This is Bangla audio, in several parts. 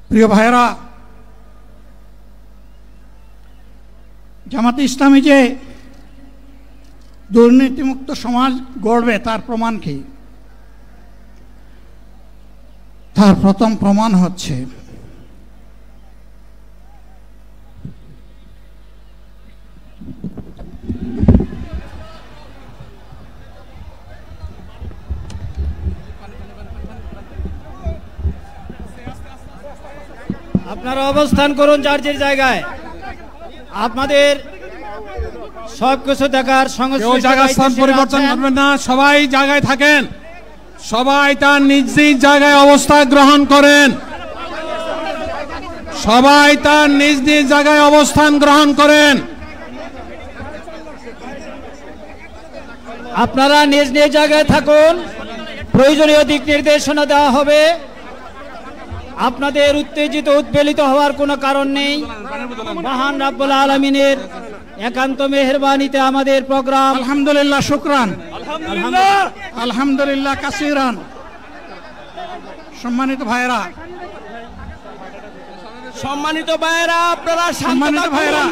প্রিয় ভাইরা, জামাতে ইসলামী যে দুর্নীতিমুক্ত সমাজ গড়বে তার প্রমাণ কি? তার প্রথম প্রমাণ হচ্ছে আপনারা অবস্থান করুন যার যার জায়গায়। আপনাদের সবকিছু দেখার স্থান পরিবর্তন করবেন না, সবাই জায়গায় থাকেন, সবাই তার নিজ নিজ জায়গায় অবস্থান গ্রহণ করেন, সবাই তার নিজ নিজ জায়গায় অবস্থান গ্রহণ করেন। আপনারা নিজ নিজ জায়গায় থাকুন, প্রয়োজনীয় দিক নির্দেশনা দেওয়া হবে। আপনাদের উত্তেজিত উদ্বেলিত হওয়ার কোনো কারণ নেই। মহান রাব্বুল আলামিনের একান্ত মেহেরবানিতে আমাদের প্রোগ্রাম আলহামদুলিল্লাহ, শুকরান, আলহামদুলিল্লাহ কাসিরান। সম্মানিত ভাইরা, আপনারা সম্মানিত ভাইরা,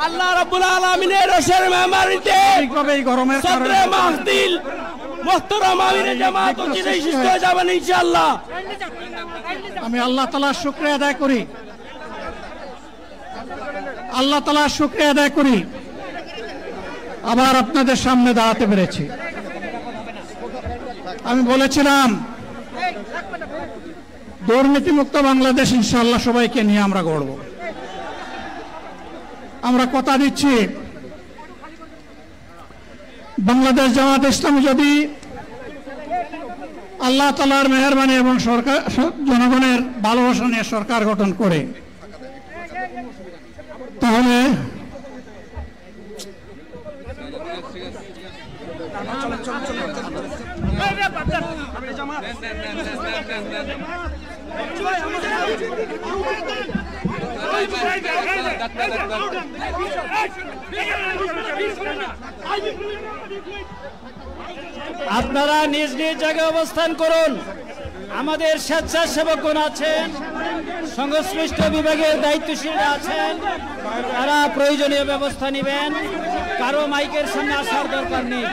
আল্লাহ রাব্বুল আলামিনের রসের মেহমানিতে এই গরমের কারণে মাহফিল মুহতারাম আমিরে জামাত চিরাই সুস্থ হয়ে যাবেন ইনশাআল্লাহ। আমি আল্লাহ তাআলার শুকরিয়া আদায় করি, আল্লাহ তাআলার শুকরিয়া আদায় করি আবার আপনাদের সামনে দাঁড়াতে পেরেছি। আমি বলেছিলাম দুর্নীতিমুক্ত বাংলাদেশ ইনশাআল্লাহ সবাইকে নিয়ে আমরা গড়ব। আমরা কথা দিচ্ছি, বাংলাদেশ জামাত ইসলামী যদি আল্লাহ তাআলার মেহেরবানি এবং সরকার জনগণের ভালোবাসা নিয়ে সরকার গঠন করে, তাহলে আপনারা নিজ নিজ জায়গায় অবস্থান করুন। আমাদের স্বেচ্ছাসেবকগণ আছেন, সংশ্লিষ্ট বিভাগের দায়িত্বশীলরা আছেন, তারা প্রয়োজনীয় ব্যবস্থা নেবেন। কারো মাইকের সামনে আসার দরকার নেই।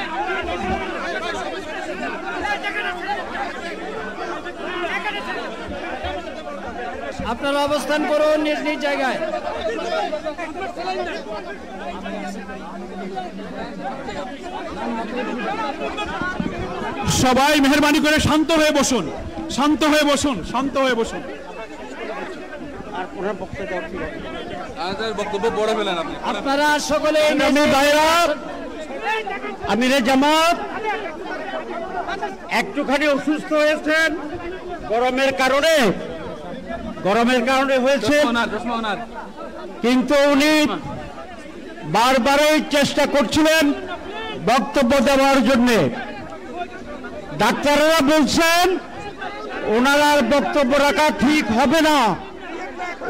আপনারা অবস্থান করুন নিজ নিজ জায়গায়। সবাই মেহেরবানি করে শান্ত হয়ে বসুন, শান্ত হয়ে বসুন, শান্ত হয়ে বসুন। আপনারা সকলে আমিরে জামাত একটুখানি অসুস্থ হয়েছেন, গরমের কারণে হয়েছে, কিন্তু উনি বারবারই চেষ্টা করছিলেন বক্তব্য দেওয়ার জন্য। ডাক্তাররা বলছেন ওনার আর বক্তব্য রাখা ঠিক হবে না।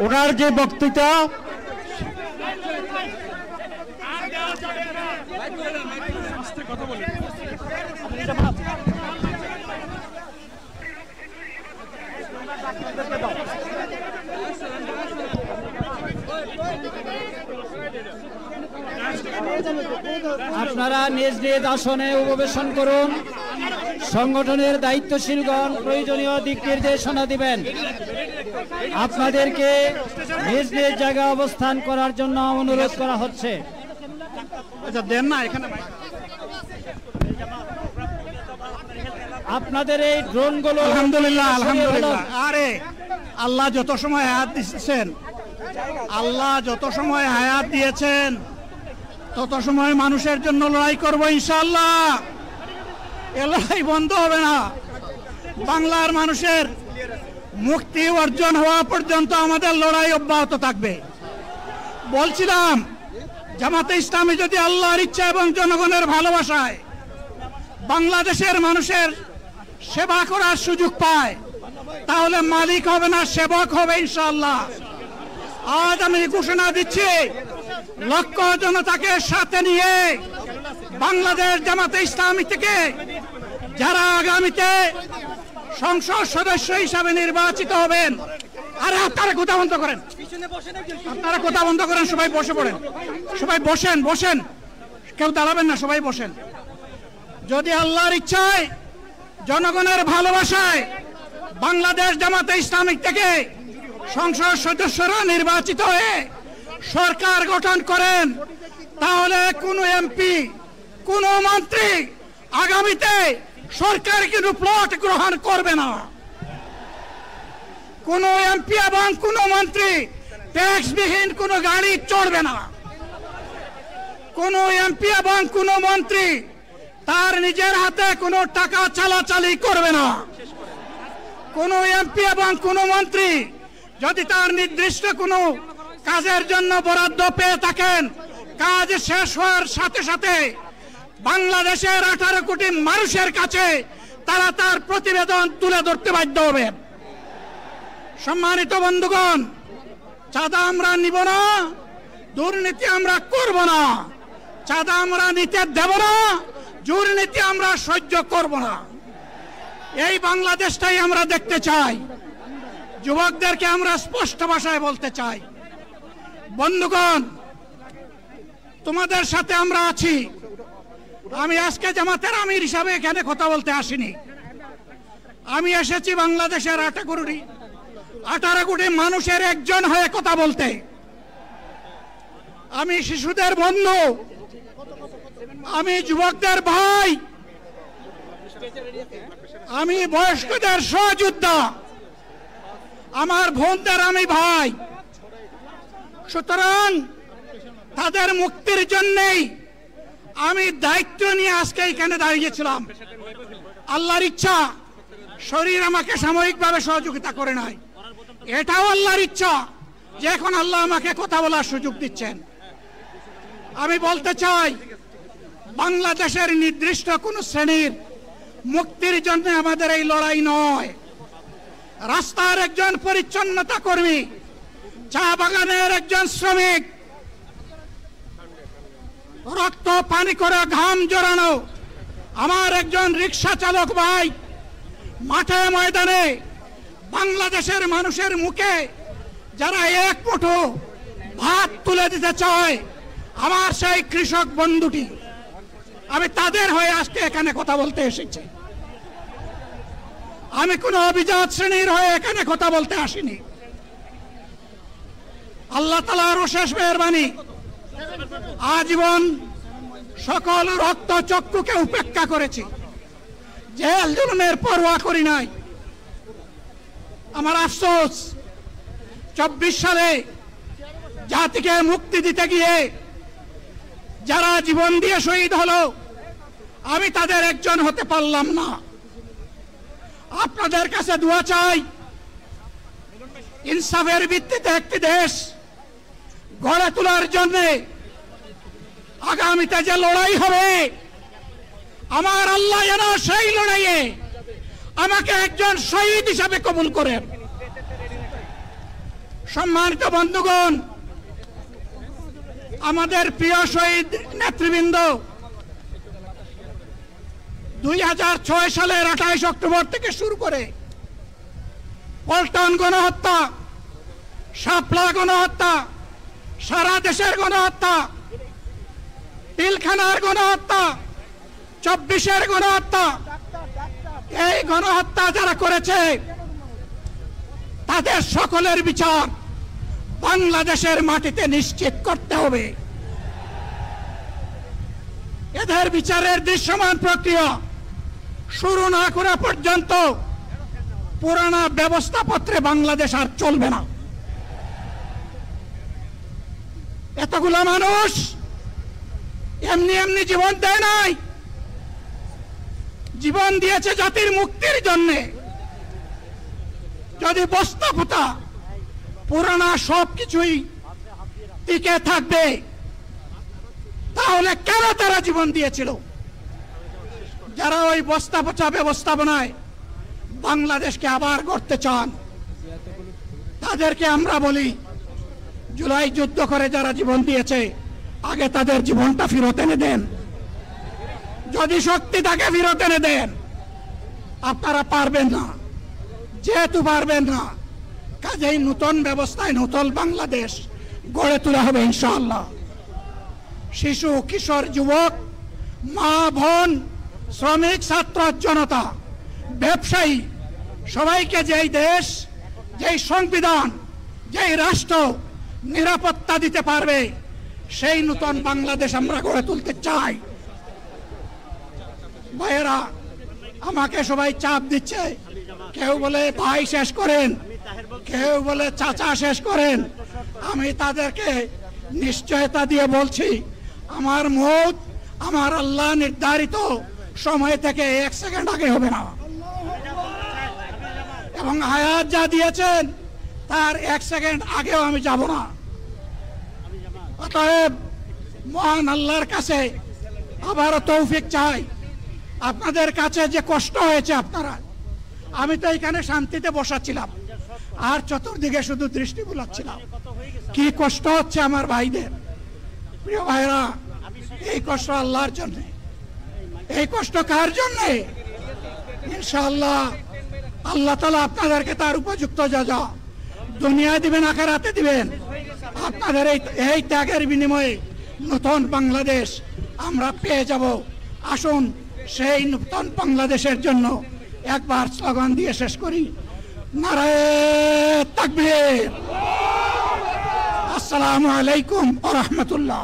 ওনার যে বক্তৃতা আপনারা নিজ নিজ আসনে উপবেশন করুন। সংগঠনের দায়িত্বশীলগণ প্রয়োজনীয় দিক নির্দেশনা দিবেন। আপনাদেরকে নিজ নিজ জায়গায় অবস্থান করার জন্য অনুরোধ করা হচ্ছে। আপনাদের এই ড্রোনগুলো আলহামদুলিল্লাহ, আলহামদুলিল্লাহ। আরে আল্লাহ যত সময় হায়াত দিয়েছেন, আল্লাহ যত সময় হায়াত দিয়েছেন তত সময় মানুষের জন্য লড়াই করব ইনশাআল্লাহ। এ লড়াই বন্ধ হবে না। বাংলার মানুষের মুক্তি অর্জন হওয়া পর্যন্ত আমাদের লড়াই অব্যাহত থাকবে। বলছিলাম জামাতে ইসলামী যদি আল্লাহর ইচ্ছা এবং জনগণের ভালোবাসায় বাংলাদেশের মানুষের সেবা করার সুযোগ পায়, তাহলে মালিক হবে না, সেবক হবে ইনশাআল্লাহ। আজ আমি ঘোষণা দিচ্ছি, লক্ষ জনতাকে সাথে নিয়ে বাংলাদেশ জামাতে ইসলামী থেকে যারা আগামীতে সংসদ সদস্য হিসাবে নির্বাচিত হবেন, আরে আপনারা কথা বন্ধ করেন, আপনারা কথা বন্ধ করেন, সবাই বসে পড়েন, সবাই বসেন, বসেন, কেউ দাঁড়াবেন না, সবাই বসেন। যদি আল্লাহর ইচ্ছায় জনগণের ভালোবাসায় বাংলাদেশ জামাতে ইসলামিক থেকে সংসদ সদস্যরা নির্বাচিত হয়ে সরকার গঠন করেন, তাহলে কোন এমপি, কোন মন্ত্রী আগামীতে সরকার কিন্তু প্লট গ্রহণ করবে না। কোন এমপি এবং কোন মন্ত্রী ট্যাক্সবিহীন কোন গাড়ি চড়বে না। কোন এমপি এবং কোন মন্ত্রী তার নিজের হাতে কোনো টাকা চালাচালি করবে না। কোন এমপি এবং কোন মন্ত্রী যদি তার নির্দিষ্ট কোনো কাজের জন্য বরাদ্দ পেয়ে থাকেন, কাজ শেষ হওয়ার সাথে সাথে বাংলাদেশের 18 কোটি মানুষের কাছে তারা তার প্রতিবেদন তুলে ধরতে বাধ্য হবে। সম্মানিত বন্ধুগণ, চাঁদা আমরা নিব না, দুর্নীতি আমরা করব না, চাঁদা আমরা নিতে দেব না, দুর্নীতি আমরা সহ্য করব না। এই বাংলাদেশটাই আমরা দেখতে চাই। যুবকদেরকে আমরা স্পষ্ট ভাষায় বলতে চাই, বন্ধুগণ, তোমাদের সাথে আমরা আছি। আমি আজকে জামাতের আমির হিসাবে এখানে কথা বলতে আসিনি। আমি এসেছি বাংলাদেশের 18 কোটি মানুষের একজন হয়ে কথা বলতে। আমি শিশুদের বন্ধু, আমি যুবকদের ভাই, আমি বয়স্কদের সহযোদ্ধা, আমার বোনদের আমি ভাই। সুতরাং তাদের মুক্তির জন্যই আমি দায়িত্ব নিয়ে আজকে এখানে দাঁড়িয়েছিলাম। আল্লাহর ইচ্ছা শরীর আমাকে সাময়িকভাবে সহযোগিতা করে নাই, এটাও আল্লাহর ইচ্ছা যে এখন আল্লাহ আমাকে কথা বলার সুযোগ দিচ্ছেন। আমি বলতে চাই, বাংলাদেশের নির্দিষ্ট কোন শ্রেণীর মুক্তির জন্য আমাদের এই লড়াই নয়। রাস্তার একজন পরিচ্ছন্নতা কর্মী, চা বাগানের একজন শ্রমিক, রক্ত পানি করে ঘাম জড়ানো আমার একজন রিক্সা চালক ভাই মাঠে ময়দানে বাংলাদেশের মানুষের মুখে যারা এক মুঠো ভাত তুলে দিতে চায়, আমার সেই কৃষক বন্ধুটি, আমি তাদের হয়ে আজকে এখানে কথা বলতে এসেছি। আমি কোনো অভিজাত শ্রেণীর হয়ে এখানে কথা বলতে আসিনি। আল্লাহ তাআলার অশেষ মেহেরবানি, আজীবন সকল রক্ত চক্ষুকে উপেক্ষা করেছি, জেল জুলুমের পরোয়া করি নাই। আমার আফসোস, 24 সালে জাতিকে মুক্তি দিতে গিয়ে যারা জীবন দিয়ে শহীদ হলো, আমি তাদের একজন হতে পারলাম না। আপনাদের কাছে দোয়া চাই, ইনসাফের ভিত্তিতে একটি দেশ গড়ে তোলার জন্য আগামীতে যে লড়াই হবে, আমার আল্লাহ যেন সেই লড়াইয়ে আমাকে একজন শহীদ হিসাবে কবুল করেন। সম্মানিত বন্ধুগণ, আমাদের প্রিয় শহীদ নেতৃবৃন্দ 2006 সালের 28 অক্টোবর থেকে শুরু করে পল্টন গণহত্যা, শাপলা গণহত্যা, সারা দেশের গণহত্যা, পিলখানার গণহত্যা, 24-এর গণহত্যা, এই গণহত্যা যারা করেছে তাদের সকলের বিচার বাংলাদেশের মাটিতে নিশ্চিত করতে হবে। এদের বিচারের দৃশ্যমান প্রক্রিয়া শুরু না করা পর্যন্ত পুরানা ব্যবস্থাপত্রে বাংলাদেশ আর চলবে না। এতগুলা মানুষ এমনি এমনি জীবন দেয় নাই, জীবন দিয়েছে জাতির মুক্তির জন্য। যদি বস্তাপোতা পুরানা সবকিছুই টিকে থাকবে, তাহলে কেন তারা জীবন দিয়েছিল? যারা ওই বস্তাপচা ব্যবস্থাপনায় বাংলাদেশকে আবার গড়তে চান, তাদেরকে আমরা বলি, জুলাই যুদ্ধ করে যারা জীবন দিয়েছে, আগে তাদের জীবনটা ফেরত এনে দেন। যদি শক্তি থাকে ফেরত এনে দেন। আপনারা পারবেন না, যেহেতু পারবেন না, কাজেই নতুন ব্যবস্থায় নতুন বাংলাদেশ গড়ে তোলা হবে ইনশাআল্লাহ। শিশু, কিশোর, যুবক, মা, বোন, শ্রমিক, ছাত্র, জনতা, ব্যবসায়ী সবাইকে যেই দেশ, যেই সংবিধান, যেই রাষ্ট্র নিরাপত্তা দিতে পারবে সেই নতুন বাংলাদেশ আমরা গড়ে তুলতে চাই। ভাইয়েরা, আমাকে সবাই চাপ দিচ্ছে, কেউ বলে ভাই শেষ করেন, কেউ বলে চাচা শেষ করেন। আমি তাদেরকে নিশ্চয়তা দিয়ে বলছি, আমার মৌত আমার আল্লাহ নির্ধারিত সময় থেকে 1 সেকেন্ড আগে হবে না, এবং হায়াত যা দিয়েছেন তার 1 সেকেন্ড আগেও আমি যাব না। অতএব মহান আল্লাহর কাছে আবারও তৌফিক চাই। আপনাদের কাছে যে কষ্ট হয়েছে আপনারা, আমি তো এখানে শান্তিতে বসাচ্ছিলাম আর চতুর্দিকে শুধু দৃষ্টি বুলাচ্ছিলাম, কি কষ্ট হচ্ছে আমার ভাইদের। প্রিয় ভাইরা, এই কষ্ট আল্লাহর জন্য। এই কষ্ট কার জন্য? ইনশাআল্লাহ আল্লাহ তাআলা আপনাদেরকে তার উপযুক্ত যা দুনিয়ায় দিবেন, আখিরাতে দিবেন। আপনাদের এই ত্যাগের বিনিময়ে নতুন বাংলাদেশ আমরা পেয়ে যাব। আসুন সেই নতুন বাংলাদেশের জন্য একবার স্লোগান দিয়ে শেষ করি, নারায়ে তাকবীর। আসসালামু আলাইকুম ওয়া রাহমাতুল্লাহ।